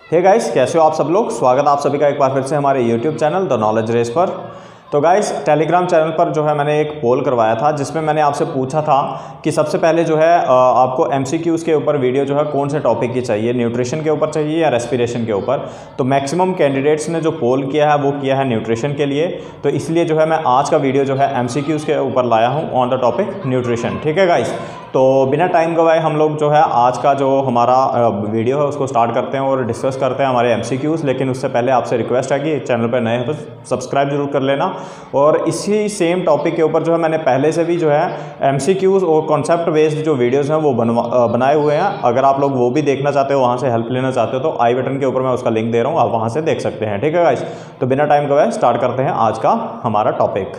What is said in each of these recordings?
Hey guys, कैसे हो आप सब लोग। स्वागत है आप सभी का एक बार फिर से हमारे YouTube channel the knowledge race पर। तो गाइस, टेलीग्राम चैनल पर जो है मैंने एक पोल करवाया था जिसमें मैंने आपसे पूछा था कि सबसे पहले जो है आपको एमसीक्यूज़ के ऊपर वीडियो जो है कौन से टॉपिक की चाहिए, न्यूट्रिशन के ऊपर चाहिए या रेस्पिरेशन के ऊपर। तो मैक्सिमम कैंडिडेट्स ने जो पोल किया है वो किया है न्यूट्रिशन के लिए। तो इसलिए जो है मैं आज का वीडियो जो है एमसीक्यूज़ के ऊपर लाया हूँ ऑन द टॉपिक न्यूट्रिशन। ठीक है गाइस, तो बिना टाइम गवाए हम लोग जो है आज का जो हमारा वीडियो है उसको स्टार्ट करते हैं और डिस्कस करते हैं हमारे एमसीक्यूज़। लेकिन उससे पहले आपसे रिक्वेस्ट है कि चैनल पर नए हैं तो सब्सक्राइब जरूर कर लेना। और इसी सेम टॉपिक के ऊपर जो है मैंने पहले से भी जो है एमसीक्यूज़ और कॉन्सेप्ट बेस्ड जो वीडियोज़ हैं वो बनाए हुए हैं। अगर आप लोग वो भी देखना चाहते हो, वहाँ से हेल्प लेना चाहते हो, तो आई बटन के ऊपर मैं उसका लिंक दे रहा हूँ, आप वहाँ से देख सकते हैं। ठीक है गाइस, तो बिना टाइम गवाए स्टार्ट करते हैं आज का हमारा टॉपिक।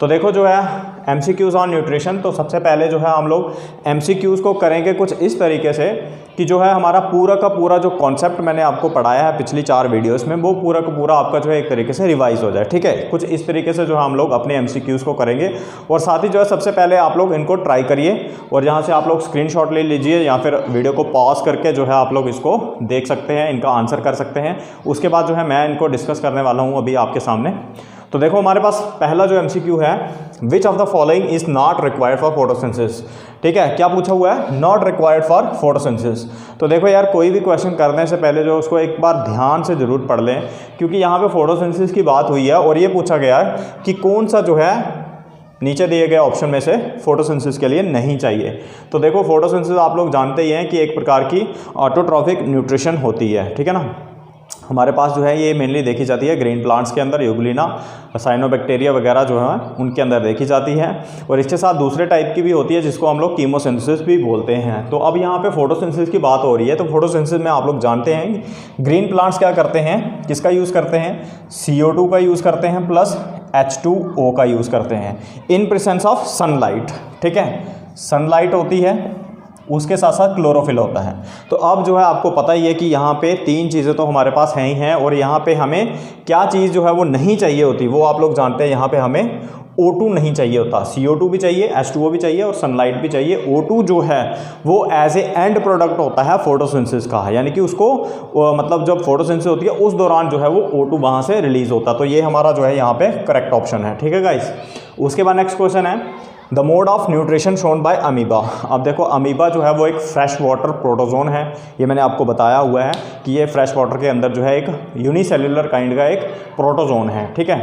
तो देखो जो है एमसीक्यूज़ ऑन न्यूट्रिशन, तो सबसे पहले जो है हम लोग एमसीक्यूज़ को करेंगे कुछ इस तरीके से कि जो है हमारा पूरा का पूरा जो कॉन्सेप्ट मैंने आपको पढ़ाया है पिछली 4 वीडियोस में वो पूरा का पूरा आपका जो है एक तरीके से रिवाइज हो जाए। ठीक है, कुछ इस तरीके से जो है हम लोग अपने एमसीक्यूज़ को करेंगे। और साथ ही जो है सबसे पहले आप लोग इनको ट्राई करिए और यहाँ से आप लोग स्क्रीनशॉट ले लीजिए या फिर वीडियो को पॉज करके जो है आप लोग इसको देख सकते हैं, इनका आंसर कर सकते हैं। उसके बाद जो है मैं इनको डिस्कस करने वाला हूँ अभी आपके सामने। तो देखो हमारे पास पहला जो एमसीक्यू है, which of the following is not required for photosynthesis. ठीक है, क्या पूछा हुआ है, नॉट रिक्वायर्ड फॉर फोटोसिंथेसिस। तो देखो यार, कोई भी क्वेश्चन करने से पहले जो उसको एक बार ध्यान से जरूर पढ़ लें, क्योंकि यहाँ पे फोटोसिंथेसिस की बात हुई है और ये पूछा गया है कि कौन सा जो है नीचे दिए गए ऑप्शन में से फोटोसिंथेसिस के लिए नहीं चाहिए। तो देखो फोटोसिंथेसिस आप लोग जानते ही हैं कि एक प्रकार की ऑटोट्रॉफिक न्यूट्रिशन होती है। ठीक है ना, हमारे पास जो है ये मेनली देखी जाती है ग्रीन प्लांट्स के अंदर, यूग्लिना, साइनोबैक्टीरिया वगैरह जो है उनके अंदर देखी जाती है। और इसके साथ दूसरे टाइप की भी होती है जिसको हम लोग कीमोसिंथेसिस भी बोलते हैं। तो अब यहाँ पे फोटोसिंथेसिस की बात हो रही है। तो फोटोसिंथेसिस में आप लोग जानते हैं ग्रीन प्लांट्स क्या करते हैं, किसका यूज़ करते हैं, CO2 का यूज़ करते हैं प्लस H2O का यूज़ करते हैं इन प्रेजेंस ऑफ सनलाइट। ठीक है, सनलाइट होती है, उसके साथ साथ क्लोरोफिल होता है। तो अब जो है आपको पता ही है कि यहाँ पे 3 चीज़ें तो हमारे पास हैं ही हैं और यहाँ पे हमें क्या चीज़ जो है वो नहीं चाहिए होती, वो आप लोग जानते हैं। यहाँ पे हमें O2 नहीं चाहिए होता, CO2 भी चाहिए, H2O भी चाहिए और सनलाइट भी चाहिए। O2 जो है वो एज ए एंड प्रोडक्ट होता है फोटोसिंथेसिस का, यानी कि उसको मतलब जब फोटोसिंथेसिस होती है उस दौरान जो है वो O2 वहाँ से रिलीज होता है। तो ये हमारा जो है यहाँ पे करेक्ट ऑप्शन है। ठीक है गाइस, उसके बाद नेक्स्ट क्वेश्चन है the mode of nutrition shown by amoeba. अब देखो अमीबा जो है वो एक फ्रेश वाटर प्रोटोजोन है, ये मैंने आपको बताया हुआ है कि ये फ्रेश वाटर के अंदर जो है एक यूनिसेल्युलर काइंड का एक प्रोटोजोन है। ठीक है,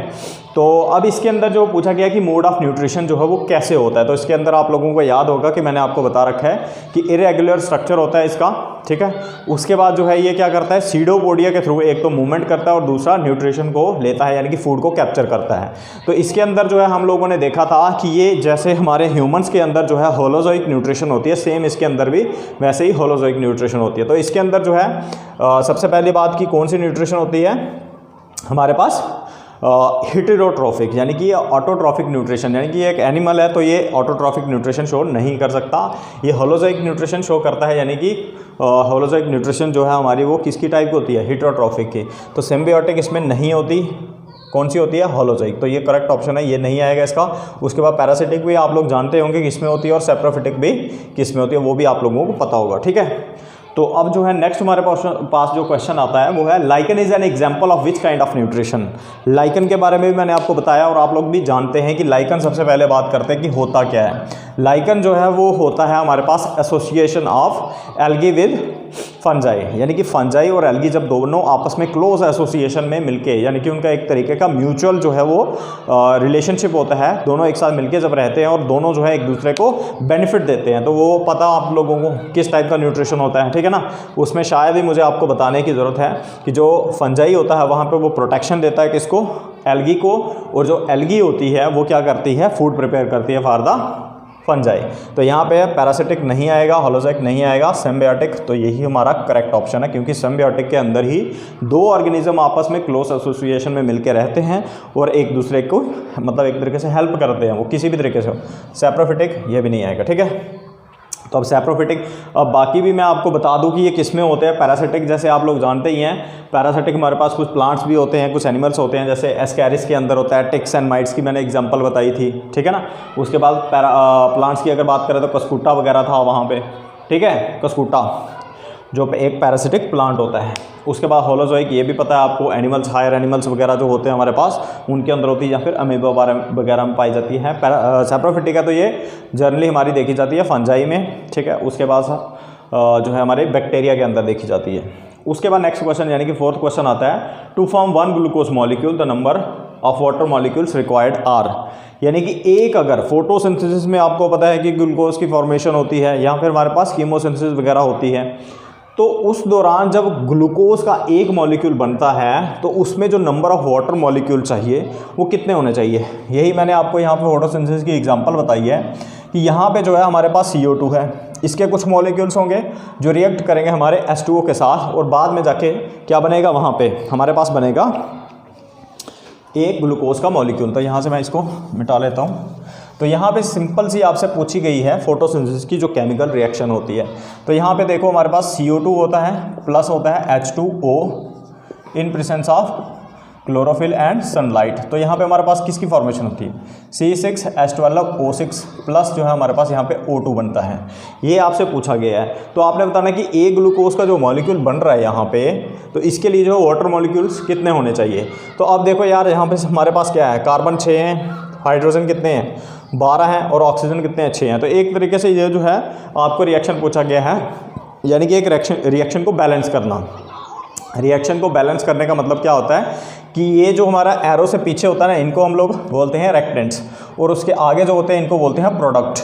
तो अब इसके अंदर जो पूछा गया कि मोड ऑफ न्यूट्रिशन जो है वो कैसे होता है, तो इसके अंदर आप लोगों को याद होगा कि मैंने आपको बता रखा है कि इरेगुलर स्ट्रक्चर होता है इसका। ठीक है, उसके बाद जो है ये क्या करता है, सीडोपोडिया के थ्रू एक तो मूवमेंट करता है और दूसरा न्यूट्रिशन को लेता है, यानी कि फूड को कैप्चर करता है। तो इसके अंदर जो है हम लोगों ने देखा था कि ये जैसे हमारे ह्यूमंस के अंदर जो है होलोजोइक न्यूट्रिशन होती है, सेम इसके अंदर भी वैसे ही होलोजोइक न्यूट्रिशन होती है। तो इसके अंदर जो है सबसे पहली बात की कौन सी न्यूट्रिशन होती है हमारे पास, हेटेरोट्रॉफिक, यानी कि ऑटोट्रॉफिक न्यूट्रिशन, यानी कि एक एनिमल है तो ये ऑटोट्रॉफिक न्यूट्रिशन शो नहीं कर सकता, ये होलोजोइक न्यूट्रिशन शो करता है। यानी कि होलोजोइक न्यूट्रिशन जो है हमारी वो किसकी टाइप की होती है, हेटेरोट्रॉफिक की। तो सिम्बियोटिक इसमें नहीं होती, कौन सी होती है, होलोजोइक। तो ये करेक्ट ऑप्शन है, ये नहीं आएगा इसका। उसके बाद पैरासिटिक भी आप लोग जानते होंगे किसमें होती है और सेप्रोफिटिक भी किसमें होती है, वो भी आप लोगों को पता होगा। ठीक है, तो अब जो है नेक्स्ट हमारे पास जो क्वेश्चन आता है वो है lichen is an example of which kind of nutrition. Lichen के बारे में भी मैंने आपको बताया और आप लोग भी जानते हैं कि लाइकन सबसे पहले बात करते हैं कि होता क्या है। लाइकन जो है वो होता है हमारे पास association of algae with fungi, यानी कि फंजाई और एल्गी जब दोनों आपस में क्लोज एसोसिएशन में मिलके, यानी कि उनका एक तरीके का म्यूचुअल जो है वो रिलेशनशिप होता है, दोनों एक साथ मिलके जब रहते हैं और दोनों जो है एक दूसरे को बेनिफिट देते हैं, तो वो पता आप लोगों को किस टाइप का न्यूट्रिशन होता है। ठीक है ना, उसमें शायद ही मुझे आपको बताने की ज़रूरत है कि जो फंजाई होता है वहाँ पर वो प्रोटेक्शन देता है किसको, एल्गी को, और जो एल्गी होती है वो क्या करती है, फूड प्रिपेयर करती है फॉर द फंजाई। तो यहाँ पे पैरासिटिक नहीं आएगा, होलोजोइक नहीं आएगा, सिम्बियोटिक। तो यही हमारा करेक्ट ऑप्शन है, क्योंकि सिम्बियोटिक के अंदर ही 2 ऑर्गेनिज्म आपस में क्लोज एसोसिएशन में मिलकर रहते हैं और एक दूसरे को मतलब एक तरीके से हेल्प करते हैं, वो किसी भी तरीके से हो। सेप्रोफिटिक ये भी नहीं आएगा। ठीक है, तो अब सेप्रोफिटिक, अब बाकी भी मैं आपको बता दूं कि ये किस में होते हैं। पैरासिटिक जैसे आप लोग जानते ही हैं, पैरासिटिक हमारे पास कुछ प्लांट्स भी होते हैं, कुछ एनिमल्स होते हैं, जैसे एस्कैरिस के अंदर होता है, टिक्स एंड माइट्स की मैंने एग्जांपल बताई थी। ठीक है ना, उसके बाद प्लांट्स की अगर बात करें तो कस्कुटा वगैरह था वहाँ पे। ठीक है, कस्कुटा जो एक पैरासिटिक प्लांट होता है। उसके बाद होलोजोइक, ये भी पता है आपको, एनिमल्स, हायर एनिमल्स वगैरह जो होते हैं हमारे पास उनके अंदर होती है, या फिर अमीबा वगैरह में पाई जाती है। सैप्रोफिटिका तो ये जनरली हमारी देखी जाती है फंजाई में, ठीक है। उसके बाद जो है हमारे बैक्टीरिया के अंदर देखी जाती है। उसके बाद नेक्स्ट क्वेश्चन यानी कि फोर्थ क्वेश्चन आता है, to form 1 glucose molecule the number of water molecules required are. यानी कि एक, अगर फोटोसिंथेसिस में आपको पता है कि ग्लूकोज की फॉर्मेशन होती है, या फिर हमारे पास कीमोसिंथेसिस वगैरह होती है, तो उस दौरान जब ग्लूकोज का एक मॉलिक्यूल बनता है तो उसमें जो नंबर ऑफ वाटर मॉलिक्यूल चाहिए वो कितने होने चाहिए। यही मैंने आपको यहाँ पे फोटोसिंथेसिस की एग्जांपल बताई है कि यहाँ पे जो है हमारे पास CO2 है, इसके कुछ मॉलिक्यूल्स होंगे जो रिएक्ट करेंगे हमारे H2O के साथ, और बाद में जाके क्या बनेगा, वहाँ पे हमारे पास बनेगा एक ग्लूकोज का मॉलिक्यूल। तो यहाँ से मैं इसको मिटा लेता हूँ। तो यहाँ पे सिंपल सी आपसे पूछी गई है फोटोसिंथेसिस की जो केमिकल रिएक्शन होती है। तो यहाँ पे देखो हमारे पास CO2 होता है, प्लस होता है H2O in presence of chlorophyll and sunlight. तो यहाँ पे हमारे पास किसकी फॉर्मेशन होती है, C6H12O6 प्लस जो है हमारे पास यहाँ पे O2 बनता है। ये आपसे पूछा गया है। तो आपने बताना कि एक ग्लूकोज का जो मॉलिक्यूल बन रहा है यहाँ पे, तो इसके लिए जो वाटर मॉलिक्यूल्स कितने होने चाहिए। तो अब देखो यार, यहाँ पे हमारे पास क्या है, कार्बन 6 हैं, हाइड्रोजन कितने हैं, 12 हैं, और ऑक्सीजन कितने हैं, 6 हैं। तो एक तरीके से ये जो है आपको रिएक्शन पूछा गया है, यानी कि एक रिएक्शन को बैलेंस करना। रिएक्शन को बैलेंस करने का मतलब क्या होता है कि ये जो हमारा एरो से पीछे होता है ना, इनको हम लोग बोलते हैं रिएक्टेंट्स, और उसके आगे जो होते हैं इनको बोलते हैं प्रोडक्ट।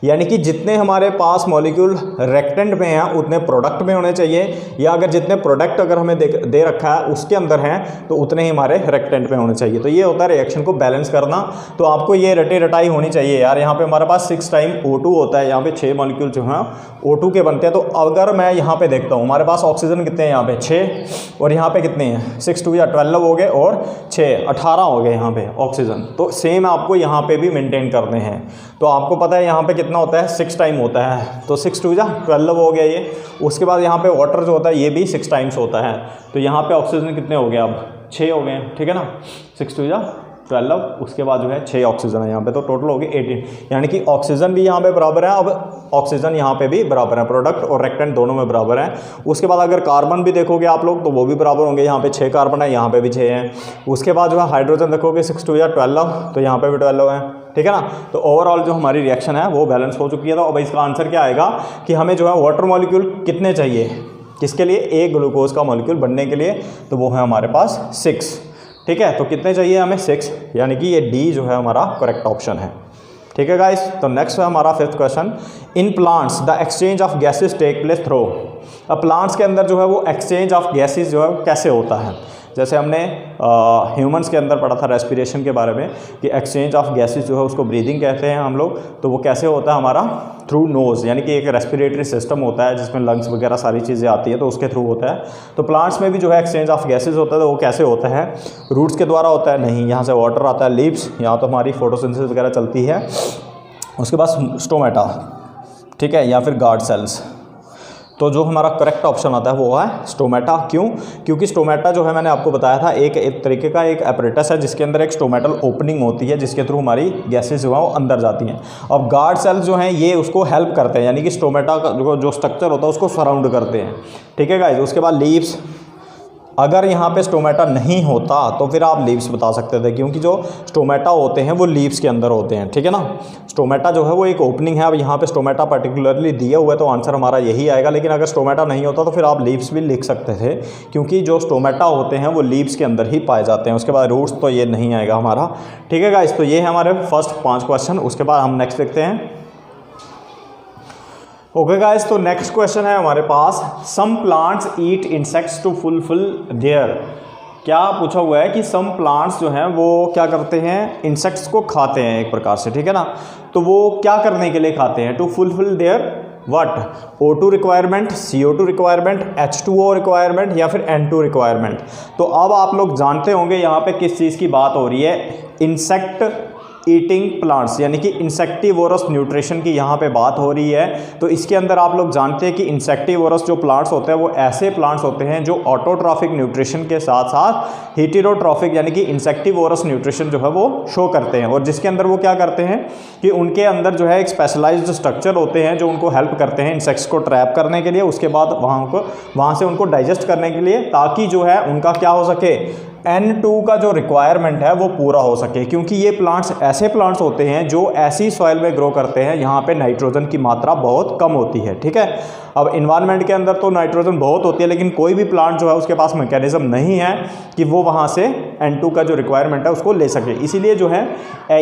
यानी कि जितने हमारे पास मॉलिक्यूल रिएक्टेंट में हैं उतने प्रोडक्ट में होने चाहिए, या अगर जितने प्रोडक्ट अगर हमें दे रखा है उसके अंदर हैं तो उतने ही हमारे रिएक्टेंट में होने चाहिए। तो ये होता है रिएक्शन को बैलेंस करना। तो आपको ये रटी रटाई होनी चाहिए यार। यहाँ पे हमारे पास 6 टाइम O2 होता है, यहाँ पे 6 मॉलिक्यूल जो हैं O2 के बनते हैं। तो अगर मैं यहाँ पे देखता हूँ हमारे पास ऑक्सीजन कितने हैं, यहाँ पे 6, और यहाँ पे कितने हैं, 6 2 या 12 हो गए, और 6 18 हो गए यहाँ पे ऑक्सीजन। तो सेम आपको यहाँ पे भी मेंटेन करने हैं। तो आपको पता है यहाँ पे कितना होता है, 6 टाइम होता है, तो 6 2 या 12 हो गया ये। उसके बाद यहाँ पे वाटर जो होता है ये भी 6 टाइम्स होता है। तो यहाँ पे ऑक्सीजन कितने हो गए, अब 6 हो गए, ठीक है ना, 6 2 या 12, उसके बाद जो है 6 ऑक्सीजन है यहाँ पे, तो टोटल हो गए 18। यानी कि ऑक्सीजन भी यहाँ पे बराबर है, अब ऑक्सीजन यहाँ पे भी बराबर है, प्रोडक्ट और रिएक्टेंट दोनों में बराबर है। उसके बाद अगर कार्बन भी देखोगे आप लोग तो वो भी बराबर होंगे, यहाँ पे 6 कार्बन है, यहाँ पे भी 6 हैं। उसके बाद जो है हाइड्रोजन देखोगे 6 2 या 12, तो यहाँ पे भी 12 है, ठीक है ना। तो ओवरऑल जो हमारी रिएक्शन है वो बैलेंस हो चुकी है। तो अब इसका आंसर क्या आएगा कि हमें जो है वाटर मॉलिक्यूल कितने चाहिए, किसके लिए, एक ग्लूकोज का मॉलिक्यूल बनने के लिए, तो वो है हमारे पास 6, ठीक है। तो कितने चाहिए हमें, 6, यानी कि ये डी जो है हमारा करेक्ट ऑप्शन है, ठीक है गाइस। तो नेक्स्ट है हमारा 5th question, in plants the exchange of gases take place through. अब प्लांट्स के अंदर जो है वो एक्सचेंज ऑफ गैसेज जो है कैसे होता है। जैसे हमने ह्यूमंस के अंदर पढ़ा था रेस्पिरेशन के बारे में कि एक्सचेंज ऑफ गैसेज जो है उसको ब्रीदिंग कहते हैं हम लोग। तो वो कैसे होता है हमारा, थ्रू नोज़, यानी कि एक रेस्पिरेटरी सिस्टम होता है जिसमें लंग्स वगैरह सारी चीज़ें आती है, तो उसके थ्रू होता है। तो प्लांट्स में भी जो है एक्सचेंज ऑफ गैसेज होता है, तो वो कैसे होता है, रूट्स के द्वारा होता है, नहीं, यहाँ से वाटर आता है, लीव्स, यहाँ तो हमारी फोटोसिंथेसिस वगैरह चलती है। उसके बाद स्टोमेटा, ठीक है, या फिर गार्ड सेल्स। तो जो हमारा करेक्ट ऑप्शन आता है वो है स्टोमेटा। क्यों, क्योंकि स्टोमेटा जो है मैंने आपको बताया था एक तरीके का एक एपरेटस है जिसके अंदर एक स्टोमेटल ओपनिंग होती है जिसके थ्रू हमारी गैसेज जो है वो अंदर जाती हैं। अब गार्ड सेल्स जो हैं ये उसको हेल्प करते हैं, यानी कि स्टोमेटा का जो स्ट्रक्चर होता है उसको सराउंड करते हैं, ठीक है गाइस। उसके बाद लीव्स, अगर यहाँ पे स्टोमेटा नहीं होता तो फिर आप लीव्स बता सकते थे, क्योंकि जो स्टोमेटा होते हैं वो लीव्स के अंदर होते हैं, ठीक है ना। स्टोमेटा जो है वो एक ओपनिंग है। अब यहाँ पे स्टोमेटा पर्टिकुलरली दिया हुआ है तो आंसर हमारा यही आएगा, लेकिन अगर स्टोमेटा नहीं होता तो फिर आप लीव्स भी लिख सकते थे, क्योंकि जो स्टोमेटा होते हैं वो लीव्स के अंदर ही पाए जाते हैं। उसके बाद रूट्स तो ये नहीं आएगा हमारा, ठीक है गाइस। तो ये है हमारे फर्स्ट 5 क्वेश्चन। उसके बाद हम नेक्स्ट देखते हैं। ओके गाइस, तो नेक्स्ट क्वेश्चन है हमारे पास, some plants eat insects to fulfil their. क्या पूछा हुआ है कि सम प्लांट्स जो हैं वो क्या करते हैं, इंसेक्ट्स को खाते हैं एक प्रकार से, ठीक है ना। तो वो क्या करने के लिए खाते हैं, to fulfil their what, O2 requirement, CO2 requirement, H2O requirement, या फिर N2 रिक्वायरमेंट। तो अब आप लोग जानते होंगे यहाँ पे किस चीज़ की बात हो रही है, इंसेक्ट ईटिंग प्लांट्स, यानी कि इंसेक्टिवोरस न्यूट्रिशन की यहाँ पे बात हो रही है। तो इसके अंदर आप लोग जानते हैं कि इंसेक्टिवोरस जो प्लांट्स होते हैं वो ऐसे प्लांट्स होते हैं जो ऑटोट्रॉफिक न्यूट्रिशन के साथ साथ हेटेरोट्रॉफिक यानी कि इंसेक्टिवोरस न्यूट्रिशन जो है वो शो करते हैं, और जिसके अंदर वो क्या करते हैं कि उनके अंदर जो है एक स्पेशलाइज्ड स्ट्रक्चर होते हैं जो उनको हेल्प करते हैं इंसेक्ट्स को ट्रैप करने के लिए, उसके बाद वहाँ से उनको डाइजेस्ट करने के लिए, ताकि जो है उनका क्या हो सके, N2 का जो रिक्वायरमेंट है वो पूरा हो सके। क्योंकि ये प्लांट्स ऐसे प्लांट्स होते हैं जो ऐसी सॉइल में ग्रो करते हैं यहाँ पे नाइट्रोजन की मात्रा बहुत कम होती है, ठीक है। अब इन्वायरमेंट के अंदर तो नाइट्रोजन बहुत होती है, लेकिन कोई भी प्लांट जो है उसके पास मैकेनिज्म नहीं है कि वो वहाँ से N2 का जो रिक्वायरमेंट है उसको ले सके। इसीलिए जो है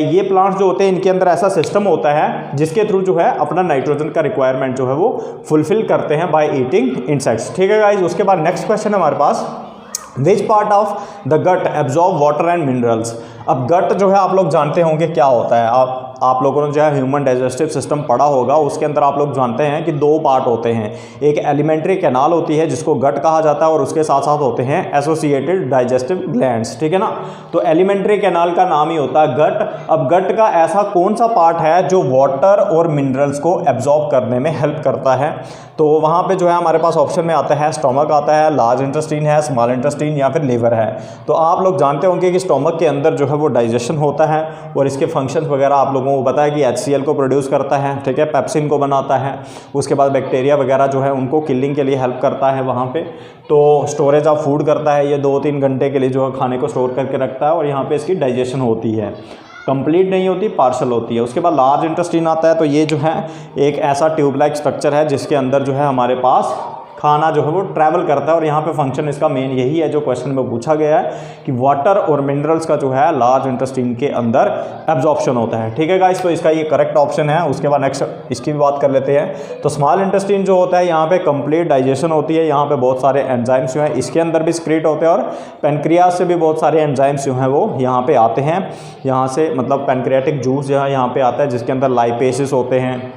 ये प्लांट्स जो होते हैं इनके अंदर ऐसा सिस्टम होता है जिसके थ्रू जो है अपना नाइट्रोजन का रिक्वायरमेंट जो है वो फुलफिल करते हैं बाय ईटिंग इंसेक्ट्स, ठीक है गाइज। उसके बाद नेक्स्ट क्वेश्चन है हमारे पास, which part of the gut absorb water and minerals. अब गट जो है आप लोग जानते होंगे क्या होता है, आप लोगों ने जो है ह्यूमन डाइजेस्टिव सिस्टम पढ़ा होगा, उसके अंदर आप लोग जानते हैं कि दो पार्ट होते हैं, एक एलिमेंट्री कैनाल होती है जिसको गट कहा जाता है और उसके साथ साथ होते हैं एसोसिएटेड डाइजेस्टिव ग्लैंड्स, ठीक है ना। तो एलिमेंट्री कैनाल का नाम ही होता है गट। अब गट का ऐसा कौन सा पार्ट है जो वाटर और मिनरल्स को एब्जॉर्ब करने में हेल्प करता है, तो वहाँ पे जो है हमारे पास ऑप्शन में आता है स्टोमक आता है, लार्ज इंटेस्टाइन है, स्मॉल इंटेस्टाइन या फिर लीवर है। तो आप लोग जानते होंगे कि स्टोमक के अंदर जो है वो डाइजेशन होता है और इसके फंक्शंस वगैरह आप लोगों को पता है कि HCl को प्रोड्यूस करता है, ठीक है, पेप्सिन को बनाता है, उसके बाद बैक्टीरिया वगैरह जो है उनको किलिंग के लिए हेल्प करता है वहाँ पे। तो स्टोरेज ऑफ फूड करता है, ये 2-3 घंटे के लिए जो है खाने को स्टोर करके रखता है और यहाँ पे इसकी डाइजेशन होती है, कंप्लीट नहीं होती, पार्शल होती है। उसके बाद लार्ज इंटेस्टाइन आता है, तो ये जो है एक ऐसा ट्यूब लाइक स्ट्रक्चर है जिसके अंदर जो है हमारे पास खाना जो है वो ट्रैवल करता है, और यहाँ पे फंक्शन इसका मेन यही है जो क्वेश्चन में पूछा गया है कि वाटर और मिनरल्स का जो है लार्ज इंटेस्टाइन के अंदर एब्जॉर्प्शन होता है, ठीक है गाइस। तो इसका ये करेक्ट ऑप्शन है। उसके बाद नेक्स्ट इसकी भी बात कर लेते हैं। तो स्मॉल इंटेस्टाइन जो होता है यहाँ पे कंप्लीट डाइजेशन होती है, यहाँ पे बहुत सारे एंजाइम्स जो हैं इसके अंदर भी सिक्रीट होते हैं, और पेनक्रियास से भी बहुत सारे एंजाइम्स जो हैं वो यहाँ पे आते हैं, यहाँ से मतलब पेनक्रियाटिक जूस जो है यहाँ पे आता है जिसके अंदर लाइपेसिस होते हैं,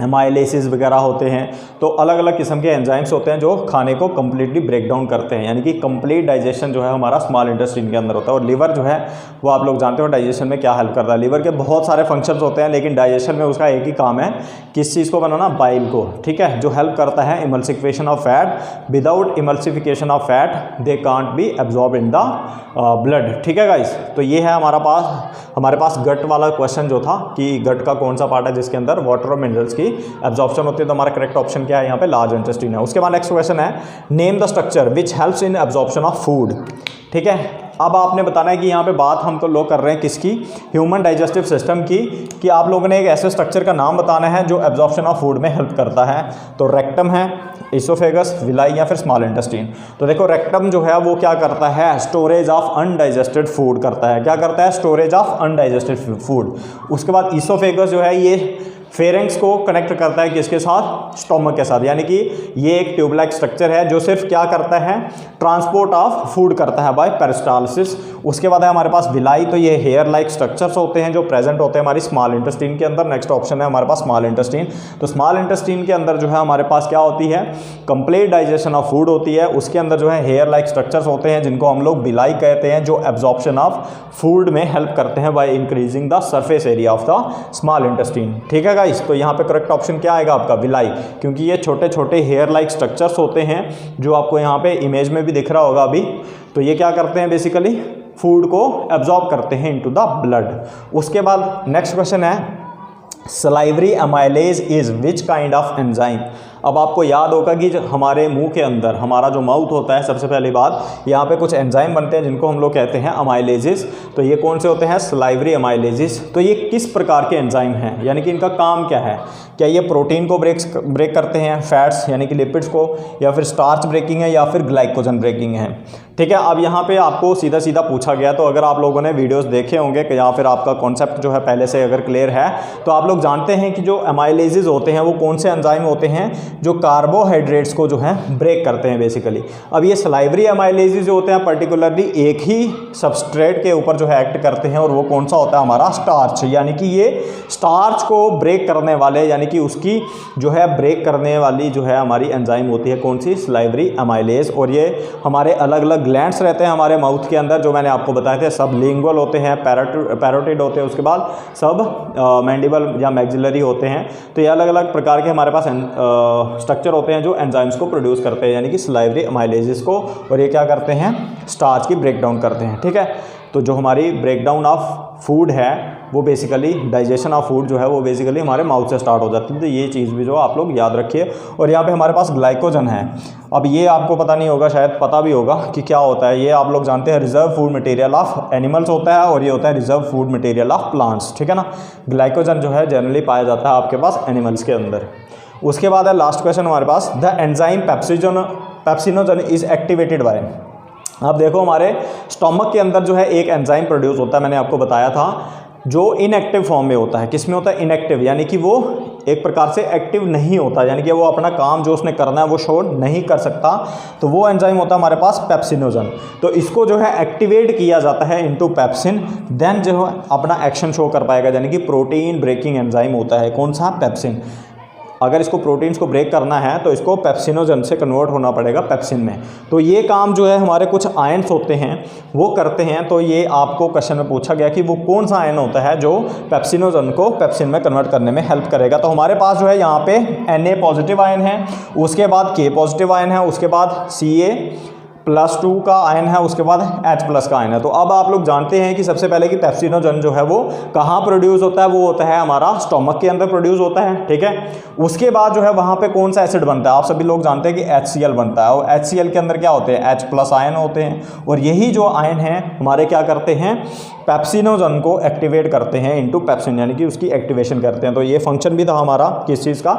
एमाइलेसिस वगैरह होते हैं। तो अलग अलग किस्म के एंजाइम्स होते हैं जो खाने को कम्प्लीटली ब्रेक डाउन करते हैं, यानी कि कंप्लीट डाइजेशन जो है हमारा स्मॉल इंटेस्टाइन के अंदर होता है। और लिवर जो है वो आप लोग जानते हो डाइजेशन में क्या हेल्प करता है। लिवर के बहुत सारे फंक्शंस होते हैं, लेकिन डाइजेशन में उसका एक ही काम है, किस चीज़ को बनाना, बाइल को, ठीक है, जो हेल्प करता है emulsification of fat. Without emulsification of fat they can't be absorb in the blood, ठीक है गाइस। तो ये है हमारे पास गट वाला क्वेश्चन जो था कि गट का कौन सा पार्ट है जिसके अंदर वाटर और मिनरल्स की एब्जॉर्प्शन होती है। तो हमारा करेक्ट ऑप्शन क्या है यहाँ पे, लार्ज इंटेस्टाइन है। उसके बाद नेक्स्ट क्वेश्चन है, name the structure which helps in absorption of food, ठीक है। अब आपने बताना है कि यहाँ पे बात हम तो लोग कर रहे हैं किसकी, ह्यूमन डाइजेस्टिव सिस्टम की, कि आप लोगों ने एक ऐसे स्ट्रक्चर का नाम बताना है जो एब्जॉर्प्शन ऑफ फूड में हेल्प करता है। तो रेक्टम है, इसोफेगस, विलाई या फिर स्मॉल इंटेस्टाइन। तो देखो रेक्टम जो है वो क्या करता है, स्टोरेज ऑफ अनडाइजेस्टेड फूड करता है। क्या करता है, स्टोरेज ऑफ अनडाइजेस्टेड फूड। उसके बाद इसोफेगस जो है ये फेरेंक्स को कनेक्ट करता है किसके साथ, स्टोमक के साथ, यानी कि ये एक ट्यूब लाइक स्ट्रक्चर है जो सिर्फ क्या करता है, ट्रांसपोर्ट ऑफ फूड करता है बाय पेरिस्टालसिस। उसके बाद है हमारे पास विलाई, तो ये हेयर लाइक स्ट्रक्चर्स होते हैं जो प्रेजेंट होते हैं हमारी स्मॉल इंटेस्टाइन के अंदर। नेक्स्ट ऑप्शन है हमारे पास स्मॉल इंटेस्टाइन। तो स्मॉल इंटेस्टाइन के अंदर जो है हमारे पास क्या होती है, कंप्लीट डाइजेशन ऑफ फूड होती है। उसके अंदर जो है हेयर लाइक स्ट्रक्चर्स होते हैं जिनको हम लोग विलाई कहते हैं, जो एब्जॉर्प्शन ऑफ फूड में हेल्प करते हैं by increasing the surface area of the small intestine, ठीक है। तो यहाँ पे करेक्ट ऑप्शन क्या आएगा आपका, विलाई, क्योंकि ये छोटे छोटे हेयर लाइक स्ट्रक्चर्स होते हैं जो आपको यहाँ पे इमेज में भी दिख रहा होगा अभी। तो ये क्या करते हैं, बेसिकली फूड को एब्जॉर्ब करते हैं इनटू द ब्लड। उसके बाद नेक्स्ट क्वेश्चन है, salivary amylase is which kind of enzyme. अब आपको याद होगा कि हमारे मुंह के अंदर हमारा जो माउथ होता है, सबसे पहली बात यहाँ पे कुछ एंजाइम बनते हैं जिनको हम लोग कहते हैं अमाइलेजेस। तो ये कौन से होते हैं, सलाइवरी अमाइलेजेस। तो ये किस प्रकार के एंजाइम हैं, यानी कि इनका काम क्या है, क्या ये प्रोटीन को ब्रेक करते हैं, फैट्स यानी कि लिपिड्स को, या फिर स्टार्च ब्रेकिंग है, या फिर ग्लाइकोजन ब्रेकिंग है, ठीक है। अब यहाँ पे आपको सीधा सीधा पूछा गया, तो अगर आप लोगों ने वीडियोस देखे होंगे कि या फिर आपका कॉन्सेप्ट जो है पहले से अगर क्लियर है, तो आप लोग जानते हैं कि जो अमाइलेजेस होते हैं वो कौन से एंजाइम होते हैं जो कार्बोहाइड्रेट्स को जो है ब्रेक करते हैं बेसिकली। अब ये सलाइवरी अमाइलेजेस जो होते हैं पर्टिकुलरली एक ही सबस्ट्रेट के ऊपर जो है एक्ट करते हैं, और वो कौन सा होता है हमारा स्टार्च। यानी कि ये स्टार्च को ब्रेक करने वाले, यानी कि उसकी जो है ब्रेक करने वाली जो है हमारी एंजाइम होती है कौन सी, सलाइवरी अमाइलेज। और ये हमारे अलग अलग ग्लैंड्स रहते हैं हमारे माउथ के अंदर, जो मैंने आपको बताए थे, सब लिंगुअल होते हैं, पैरोटिड होते हैं, उसके बाद सब मैंडिबल या मैक्सिलरी होते हैं। तो ये अलग अलग प्रकार के हमारे पास स्ट्रक्चर होते हैं जो एंजाइम्स को प्रोड्यूस करते हैं, यानी कि सलाइवरी अमाइलेजेस को, और ये क्या करते हैं, स्टार्च की ब्रेकडाउन करते हैं। ठीक है, तो जो हमारी ब्रेकडाउन ऑफ फूड है वो बेसिकली, डाइजेशन ऑफ फूड जो है वो बेसिकली हमारे माउथ से स्टार्ट हो जाती है। तो ये चीज़ भी जो आप लोग याद रखिए। और यहाँ पे हमारे पास ग्लाइकोजन है। अब ये आपको पता नहीं होगा, शायद पता भी होगा कि क्या होता है। ये आप लोग जानते हैं reserve food material of animals होता है, और ये होता है reserve food material of plants. ठीक है ना, ग्लाइकोजन जो है जनरली पाया जाता है आपके पास एनिमल्स के अंदर। उसके बाद है लास्ट क्वेश्चन हमारे पास, the enzyme pepsinogen is activated by. अब देखो हमारे स्टोमक के अंदर जो है एक एंजाइम प्रोड्यूस होता है, मैंने आपको बताया था, जो इनएक्टिव फॉर्म में होता है। किस में होता है, इनएक्टिव, यानी कि वो एक प्रकार से एक्टिव नहीं होता, यानी कि वो अपना काम जो उसने करना है वो शो नहीं कर सकता। तो वो एंजाइम होता है हमारे पास पेप्सिनोजन। तो इसको जो है एक्टिवेट किया जाता है इनटू पेप्सिन, देन जो है अपना एक्शन शो कर पाएगा, यानी कि प्रोटीन ब्रेकिंग एंजाइम होता है कौन सा, पेप्सिन। अगर इसको प्रोटीन्स को ब्रेक करना है तो इसको पेप्सिनोजन से कन्वर्ट होना पड़ेगा पेप्सिन में। तो ये काम जो है हमारे कुछ आयन्स होते हैं वो करते हैं। तो ये आपको क्वेश्चन में पूछा गया कि वो कौन सा आयन होता है जो पेप्सिनोजन को पेप्सिन में कन्वर्ट करने में हेल्प करेगा। तो हमारे पास जो है यहाँ पे Na पॉजिटिव आयन है, उसके बाद K पॉजिटिव आयन है, उसके बाद Ca+2 का आयन है, उसके बाद H+ का आयन है। तो अब आप लोग जानते हैं कि सबसे पहले कि पेप्सिनोजन जो है वो कहाँ प्रोड्यूस होता है, वो होता है हमारा स्टोमक के अंदर प्रोड्यूस होता है। ठीक है, उसके बाद जो है वहाँ पे कौन सा एसिड बनता है, आप सभी लोग जानते हैं कि HCl बनता है, और HCl के अंदर क्या होते हैं, H+ आयन होते हैं। और यही जो आयन है हमारे क्या करते हैं, पेप्सिनोजन को एक्टिवेट करते हैं इनटू पेप्सिन, यानी कि उसकी एक्टिवेशन करते हैं। तो ये फंक्शन भी था हमारा किस चीज़ का,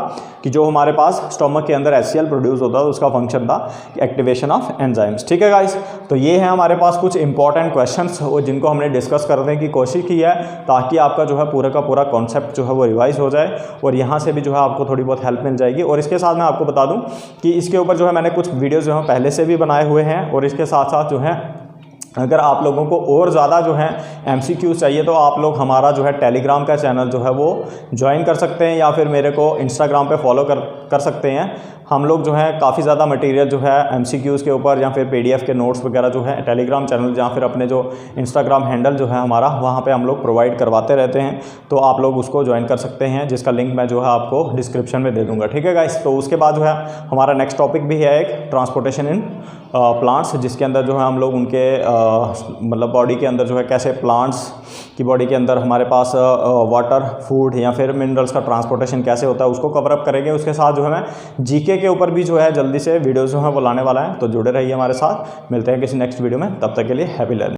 कि जो हमारे पास स्टोमक के अंदर HCl प्रोड्यूस होता है उसका फंक्शन था एक्टिवेशन ऑफ एंजाइम्स। ठीक है गाइस, तो ये है हमारे पास कुछ इंपॉर्टेंट क्वेश्चंस और जिनको हमने डिस्कस करने की कोशिश की है, ताकि आपका जो है पूरा का पूरा कॉन्सेप्ट जो है वो रिवाइज हो जाए, और यहाँ से भी जो है आपको थोड़ी बहुत हेल्प मिल जाएगी। और इसके साथ मैं आपको बता दूँ कि इसके ऊपर जो है मैंने कुछ वीडियोज़ जो है पहले से भी बनाए हुए हैं, और इसके साथ साथ जो है अगर आप लोगों को और ज़्यादा जो है MCQs चाहिए तो आप लोग हमारा जो है टेलीग्राम का चैनल जो है वो ज्वाइन कर सकते हैं, या फिर मेरे को इंस्टाग्राम पे फॉलो कर सकते हैं। हम लोग जो है काफ़ी ज़्यादा मटेरियल जो है MCQs के ऊपर या फिर PDF के नोट्स वगैरह जो है टेलीग्राम चैनल या फिर अपने जो इंस्टाग्राम हैंडल जो है हमारा, वहाँ पे हम लोग प्रोवाइड करवाते रहते हैं। तो आप लोग उसको ज्वाइन कर सकते हैं, जिसका लिंक मैं जो है आपको डिस्क्रिप्शन में दे दूँगा। ठीक है गाइस, तो उसके बाद जो है हमारा नेक्स्ट टॉपिक भी है एक ट्रांसपोर्टेशन इन प्लांट्स, जिसके अंदर जो है हम लोग उनके मतलब बॉडी के अंदर जो है कैसे प्लांट्स की बॉडी के अंदर हमारे पास वाटर, फूड या फिर मिनरल्स का ट्रांसपोर्टेशन कैसे होता है उसको कवर अप करेंगे। उसके साथ जो है मैं GK के ऊपर भी जो है जल्दी से वीडियोज़ जो है वो लाने वाला है। तो जुड़े रहिए हमारे साथ, मिलते हैं किसी नेक्स्ट वीडियो में, तब तक के लिए हैप्पी लर्निंग।